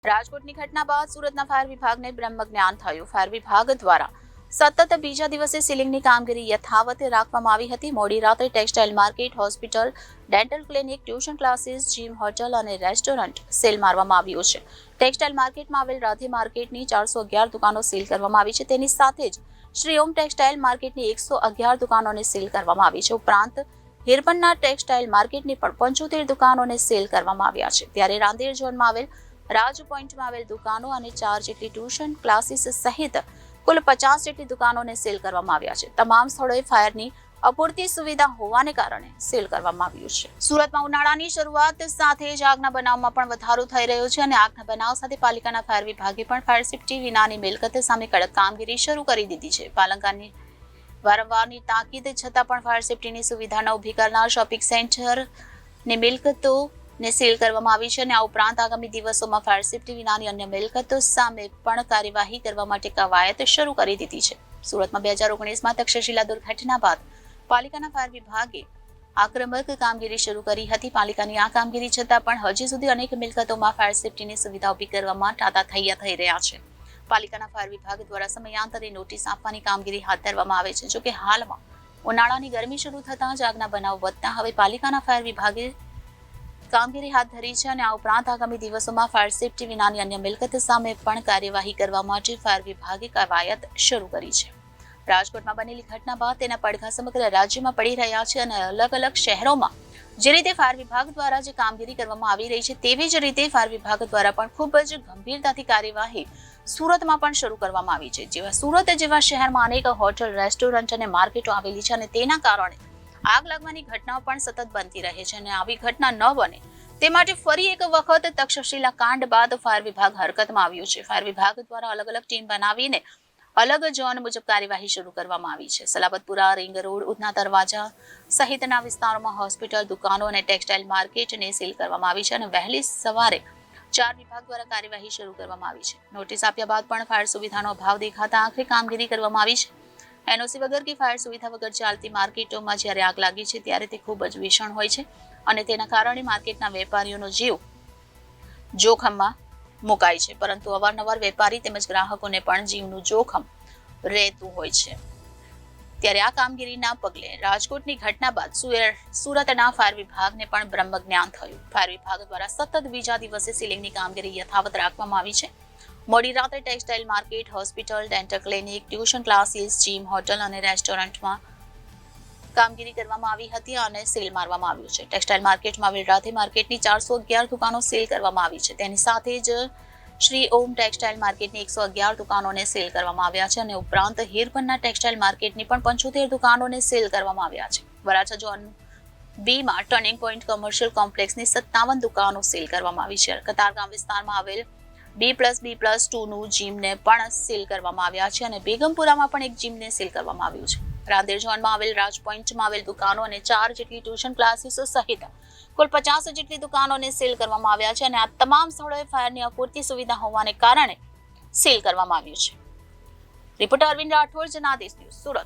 રાજકોટની ઘટના બાદ સુરતના ફાયર વિભાગને બ્રહ્મજ્ઞાન થયું. ફાયર વિભાગ દ્વારા સતત બીજા દિવસે સીલિંગની કામગીરી યથાવત રાખવામાં આવી હતી. મોડી રાત્રે textile market, hospital, dental clinic, tuition classes, gym, hotel અને રેસ્ટોરન્ટ સીલ મારવામાં આવ્યું છે. ટેક્સટાઇલ માર્કેટમાં આવેલ રાધે માર્કેટની 411 દુકાનો સીલ કરવામાં આવી છે. તેની સાથે જ શ્રી ઓમ ટેક્સટાઇલ માર્કેટની 111 દુકાનોને સીલ કરવામાં આવી છે. ઉપરાંત હિરપનના ટેક્સટાઇલ માર્કેટની પણ 75 દુકાનોને સીલ કરવામાં આવ્યા છે. ત્યારે રાંદેર ઝોનમાં આવેલ રાજ પોઈન્ટમાં આવેલ દુકાનો અને 4 જેટલી ટ્યુશન ક્લાસીસ સહિત કુલ 50 જેટલી દુકાનોને સીલ કરવામાં આવ્યા છે. તમામ સ્થળોએ ફાયરની અપૂરતી સુવિધા હોવાને કારણે સીલ કરવામાં આવ્યું છે. સુરતમાં ઉનાળાની શરૂઆત સાથે જ આગના બનાવમાં પણ વધારો થઈ રહ્યો છે અને આગના બનાવ સાથે પાલિકાના ફાયર વિભાગે પણ ફાયર સેફ્ટી વિનાની મિલકત સામે કડક કામગીરી શરૂ કરી દીધી છે. પાલનકાની વારંવારની તાકીદ છતાં પણ ફાયર સેફ્ટીની સુવિધા ન ઊભી કરનાર શોપિંગ સેન્ટરની મિલકતો ને સીલ કરવામાં આવી છે અને આ ઉપરાંત આગામી દિવસોમાં ફાયર સેફ્ટી વિનાની અન્ય મિલકતો સામે પણ કાર્યવાહી કરવા માટે કવાયત શરૂ કરી દીધી છે. સુરતમાં 2019માં તક્ષશિલા દુર્ઘટના બાદ પાલિકાના ફાયર વિભાગે આક્રમક કામગીરી શરૂ કરી હતી. પાલિકાની આ કામગીરી છતાં પણ હજી સુધી અનેક મિલકતોમાં ફાયર સેફ્ટીની સુવિધા ઊભી કરવામાં ટાંટા થઈ રહ્યા છે. પાલિકાના ફાયર વિભાગ દ્વારા સમયાંતરે નોટિસ આપવાની કામગીરી હાથ ધરવામાં આવે છે. જોકે હાલમાં ઉનાળાની ગરમી શરૂ થતાં જ આગના બનાવ વધતા હવે પાલિકાના ફાયર વિભાગે કામગીરી હાથ ધરી છે અને આ ઉપરાંત આગામી દિવસોમાં ફાયર સેફ્ટી વિનાની અન્ય મિલકત સામે પણ કાર્યવાહી કરવા માટે ફાયર વિભાગે કવાયત શરૂ કરી છે. રાજકોટમાં બનેલી ઘટના બાદ તેના પડઘા સમગ્ર રાજ્યમાં પડી રહ્યા છે અને અલગ અલગ શહેરોમાં જે રીતે ફાયર વિભાગ દ્વારા જે કામગીરી કરવામાં આવી રહી છે તેવી જ રીતે ફાયર વિભાગ દ્વારા પણ ખૂબ જ ગંભીરતાથી કાર્યવાહી સુરતમાં પણ શરૂ કરવામાં આવી છે. જેવા સુરત જેવા શહેરમાં અનેક હોટલ, રેસ્ટોરન્ટ અને માર્કેટો આવેલી છે અને તેના કારણે આગ લાગવાની ઘટનાઓ પણ સતત બનતી રહે છે અને આવી ઘટના ન બને તે માટે ફરી એક વખત તક્ષશિલા કાંડ બાદ ફાયર વિભાગ હરકતમાં આવ્યું છે. ફાયર વિભાગ દ્વારા અલગ અલગ ટીમ બનાવીને અલગ ઝોન મુજબ કાર્યવાહી શરૂ કરવામાં આવી છે. સલાબતપુરા, રિંગ રોડ, ઉધના દરવાજા સહિતના વિસ્તારોમાં હોસ્પિટલ, દુકાનો અને ટેક્સટાઇલ માર્કેટને સીલ કરવામાં આવી છે અને વહેલી સવારે 4 વિભાગ દ્વારા કાર્યવાહી શરૂ કરવામાં આવી છે. નોટિસ આપ્યા બાદ પણ ફાયર સુવિધાનો અભાવ દેખાતા આખરે કામગીરી કરવામાં આવી છે. એનઓસી વગર કે ફાયર સુવિધા વગર ચાલતી માર્કેટોમાં જ્યારે આગ લાગી છે ત્યારે તે ખૂબ જ ભીષણ હોય છે અને તેના કારણે માર્કેટના વેપારીઓનો જીવ જોખમમાં મુકાય છે. પરંતુ અવારનવાર વેપારી તેમજ ગ્રાહકોને પણ જીવનું જોખમ રહેતું હોય છે. ત્યારે આ કામગીરીના પગલે રાજકોટની ઘટના બાદ સુરતના ફાયર વિભાગને પણ બ્રહ્મજ્ઞાન થયું. ફાયર વિભાગ દ્વારા સતત બીજા દિવસે સીલિંગની કામગીરી યથાવત રાખવામાં આવી છે. મોડી રાત્રે textile market, hospital, dental clinic, tuition classes, gym, hotel અને રેસ્ટોરન્ટમાં કામગીરી કરવામાં આવી હતી અને સીલ મારવામાં આવ્યું છે. ટેક્સટાઇલ માર્કેટમાં આવેલ રાધે માર્કેટની 411 દુકાનો સીલ કરવામાં આવી છે. તેની સાથે જ શ્રી ઓમ ટેક્સટાઇલ માર્કેટની 111 દુકાનોને સીલ કરવામાં આવ્યા છે અને ઉપરાંત હિરપનના ટેક્સટાઇલ માર્કેટની પણ 75 દુકાનોને સીલ કરવામાં આવ્યા છે. વરાછા ઝોન બીમાં ટર્નિંગ પોઈન્ટ કોમર્શિયલ કોમ્પ્લેક્સની 57 દુકાનો સીલ કરવામાં આવી છે. કતારગામ વિસ્તારમાં આવેલ B+B+2 નું જીમને પણ સીલ કરવામાં આવ્યા છે અને બેગમપુરામાં પણ એક જીમને સીલ કરવામાં આવ્યું છે. રાંદેર ઝોનમાં આવેલ રાજ પોઈન્ટમાં આવેલ દુકાનો અને 4 જેટલી ટ્યુશન ક્લાસીસો સહિત કુલ 50 જેટલી દુકાનોને સીલ કરવામાં આવ્યા છે અને આ તમામ સ્થળોએ ફાયરની અપૂરતી સુવિધા હોવાને કારણે સીલ કરવામાં આવ્યું છે. Reporter Arvind Rathod, Janadesh news, Surat.